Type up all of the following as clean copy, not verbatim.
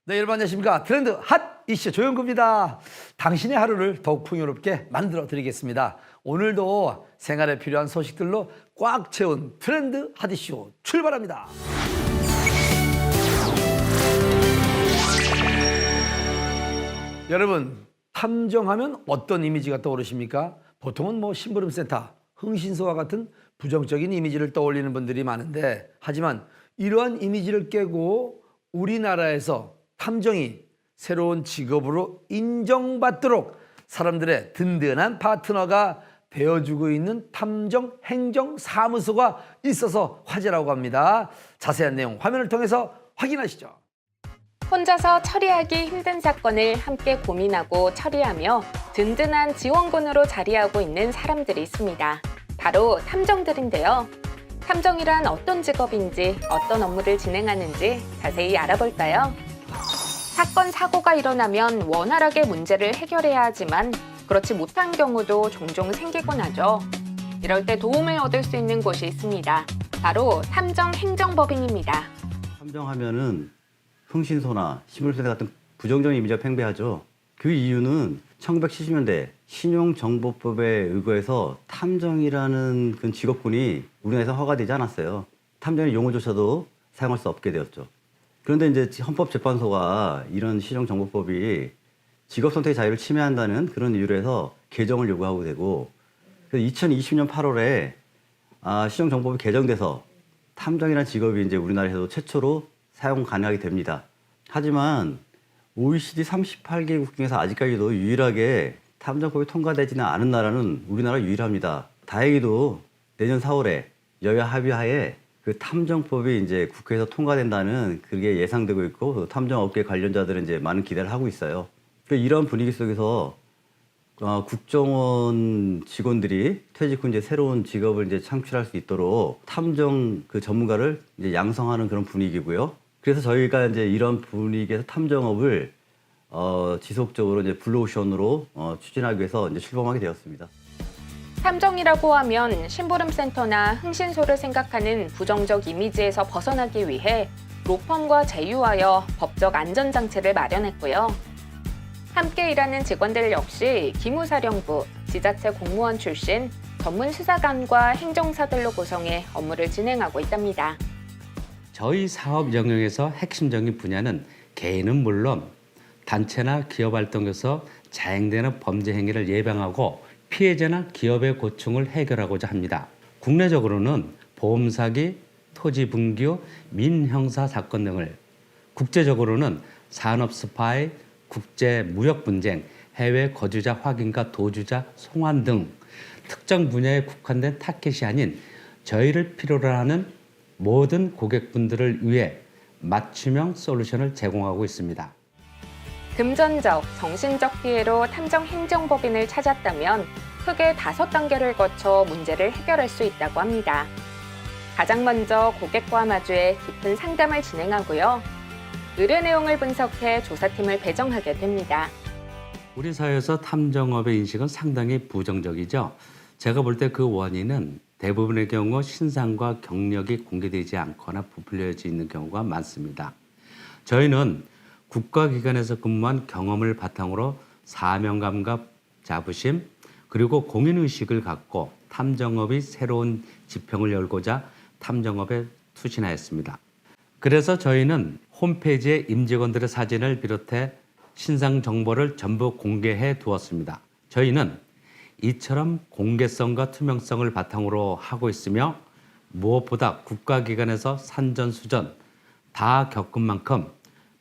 네, 여러분 안녕하십니까. 트렌드 핫 이슈 조영구입니다. 당신의 하루를 더욱 풍요롭게 만들어 드리겠습니다. 오늘도 생활에 필요한 소식들로 꽉 채운 트렌드 핫 이슈 출발합니다. 여러분, 탐정하면 어떤 이미지가 떠오르십니까? 보통은 심부름센터, 흥신소와 같은 부정적인 이미지를 떠올리는 분들이 많은데, 하지만 이러한 이미지를 깨고 우리나라에서 탐정이 새로운 직업으로 인정받도록 사람들의 든든한 파트너가 되어주고 있는 탐정 행정사무소가 있어서 화제라고 합니다. 자세한 내용 화면을 통해서 확인하시죠. 혼자서 처리하기 힘든 사건을 함께 고민하고 처리하며 든든한 지원군으로 자리하고 있는 사람들이 있습니다. 바로 탐정들인데요. 탐정이란 어떤 직업인지, 어떤 업무를 진행하는지 자세히 알아볼까요? 사건, 사고가 일어나면 원활하게 문제를 해결해야 하지만 그렇지 못한 경우도 종종 생기곤 하죠. 이럴 때 도움을 얻을 수 있는 곳이 있습니다. 바로 탐정행정법인입니다. 탐정하면은 흥신소나 신문센터 같은 부정적인 이미지가 팽배하죠. 그 이유는 1970년대 신용정보법에 의거해서 탐정이라는 그 직업군이 우리나라에서 허가되지 않았어요. 탐정의 용어조차도 사용할 수 없게 되었죠. 그런데 이제 헌법재판소가 이런 신용정보법이 직업 선택의 자유를 침해한다는 그런 이유로 해서 개정을 요구하고 되고, 그래서 2020년 8월에 신용정보법이 개정돼서 탐정이라는 직업이 이제 우리나라에서 최초로 사용 가능하게 됩니다. 하지만 OECD 38개국 중에서 아직까지도 유일하게 탐정법이 통과되지는 않은 나라는 우리나라 유일합니다. 다행히도 내년 4월에 여야 합의하에 그 탐정법이 이제 국회에서 통과된다는 그게 예상되고 있고, 탐정업계 관련자들은 이제 많은 기대를 하고 있어요. 이런 분위기 속에서 국정원 직원들이 퇴직 후 이제 새로운 직업을 이제 창출할 수 있도록 탐정 그 전문가를 이제 양성하는 그런 분위기고요. 그래서 저희가 이제 이런 분위기에서 탐정업을 지속적으로 이제 블루오션으로 추진하기 위해서 이제 출범하게 되었습니다. 탐정이라고 하면 심부름센터나 흥신소를 생각하는 부정적 이미지에서 벗어나기 위해 로펌과 제휴하여 법적 안전장치를 마련했고요. 함께 일하는 직원들 역시 기무사령부, 지자체 공무원 출신, 전문 수사관과 행정사들로 구성해 업무를 진행하고 있답니다. 저희 사업 영역에서 핵심적인 분야는 개인은 물론 단체나 기업 활동에서 자행되는 범죄 행위를 예방하고 피해자나 기업의 고충을 해결하고자 합니다. 국내적으로는 보험 사기, 토지 분규, 민형사 사건 등을, 국제적으로는 산업 스파이, 국제 무역 분쟁, 해외 거주자 확인과 도주자 송환 등 특정 분야에 국한된 타켓이 아닌 저희를 필요로 하는 모든 고객분들을 위해 맞춤형 솔루션을 제공하고 있습니다. 금전적, 정신적 피해로 탐정행정법인을 찾았다면 크게 5단계를 거쳐 문제를 해결할 수 있다고 합니다. 가장 먼저 고객과 마주해 깊은 상담을 진행하고요. 의뢰 내용을 분석해 조사팀을 배정하게 됩니다. 우리 사회에서 탐정업의 인식은 상당히 부정적이죠. 제가 볼 때 그 원인은 대부분의 경우 신상과 경력이 공개되지 않거나 부풀려져 있는 경우가 많습니다. 저희는 국가기관에서 근무한 경험을 바탕으로 사명감과 자부심, 그리고 공인의식을 갖고 탐정업이 새로운 지평을 열고자 탐정업에 투신하였습니다. 그래서 저희는 홈페이지에 임직원들의 사진을 비롯해 신상 정보를 전부 공개해 두었습니다. 저희는 이처럼 공개성과 투명성을 바탕으로 하고 있으며 무엇보다 국가기관에서 산전수전 다 겪은 만큼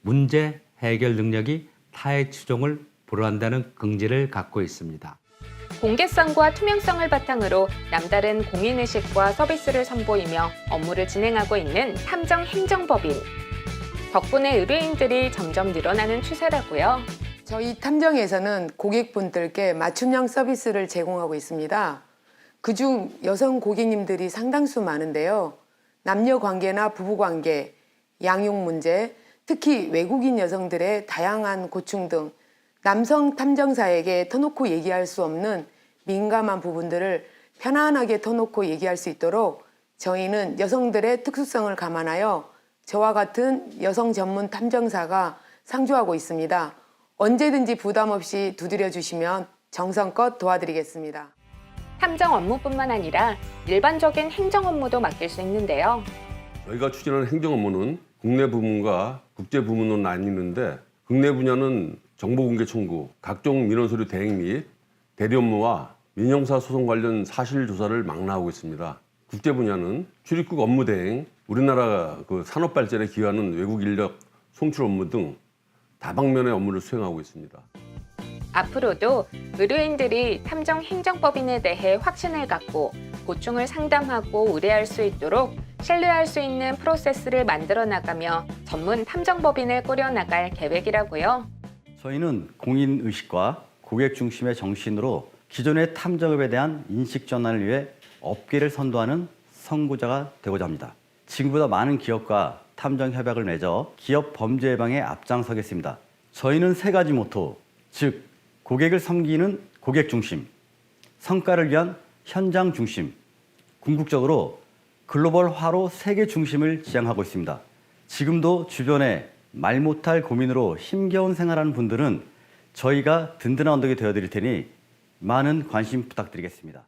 문제 해결 능력이 타의 추종을 불허한다는 긍지를 갖고 있습니다. 공개성과 투명성을 바탕으로 남다른 공인의식과 서비스를 선보이며 업무를 진행하고 있는 탐정행정법인. 덕분에 의뢰인들이 점점 늘어나는 추세라고요. 저희 탐정에서는 고객분들께 맞춤형 서비스를 제공하고 있습니다. 그중 여성 고객님들이 상당수 많은데요. 남녀 관계나 부부 관계, 양육 문제, 특히 외국인 여성들의 다양한 고충 등 남성 탐정사에게 터놓고 얘기할 수 없는 민감한 부분들을 편안하게 터놓고 얘기할 수 있도록 저희는 여성들의 특수성을 감안하여 저와 같은 여성 전문 탐정사가 상주하고 있습니다. 언제든지 부담 없이 두드려 주시면 정성껏 도와드리겠습니다. 탐정 업무뿐만 아니라 일반적인 행정 업무도 맡길 수 있는데요. 저희가 추진하는 행정 업무는 국내 부문과 국제 부문으로 나뉘는데 국내 분야는 정보공개 청구, 각종 민원서류 대행 및 대리 업무와 민형사 소송 관련 사실 조사를 망라하고 있습니다. 국제 분야는 출입국 업무 대행, 우리나라 산업 발전에 기여하는 외국 인력 송출 업무 등 다방면의 업무를 수행하고 있습니다. 앞으로도 의뢰인들이 탐정 행정법인에 대해 확신을 갖고 고충을 상담하고 의뢰할 수 있도록 신뢰할 수 있는 프로세스를 만들어 나가며 전문 탐정법인을 꾸려나갈 계획이라고요. 저희는 공인의식과 고객 중심의 정신으로 기존의 탐정업에 대한 인식 전환을 위해 업계를 선도하는 선구자가 되고자 합니다. 지금보다 많은 기업과 탐정 협약을 맺어 기업 범죄 예방에 앞장서겠습니다. 저희는 세 가지 모토, 즉 고객을 섬기는 고객 중심, 성과를 위한 현장 중심, 궁극적으로 글로벌화로 세계 중심을 지향하고 있습니다. 지금도 주변에 말 못할 고민으로 힘겨운 생활하는 분들은 저희가 든든한 언덕이 되어드릴 테니 많은 관심 부탁드리겠습니다.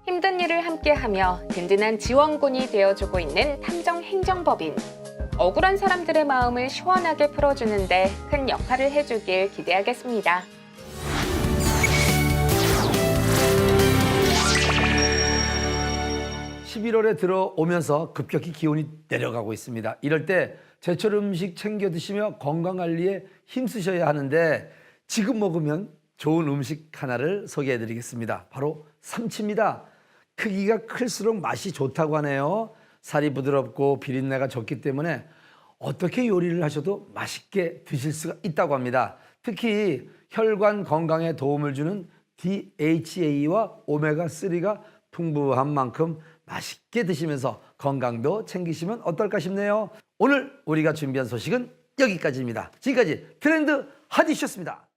힘든 일을 함께하며 든든한 지원군이 되어주고 있는 탐정 행정법인. 억울한 사람들의 마음을 시원하게 풀어주는데 큰 역할을 해주길 기대하겠습니다. (11월에) 들어오면서 급격히 기온이 내려가고 있습니다. 이럴 때 제철 음식 챙겨 드시며 건강관리에 힘쓰셔야 하는데 지금 먹으면 좋은 음식 하나를 소개해 드리겠습니다. 바로 삼치입니다. 크기가 클수록 맛이 좋다고 하네요. 살이 부드럽고 비린내가 적기 때문에 어떻게 요리를 하셔도 맛있게 드실 수가 있다고 합니다. 특히 혈관 건강에 도움을 주는 DHA와 오메가3가 풍부한 만큼 맛있게 드시면서 건강도 챙기시면 어떨까 싶네요. 오늘 우리가 준비한 소식은 여기까지입니다. 지금까지 트렌드 핫 이슈였습니다.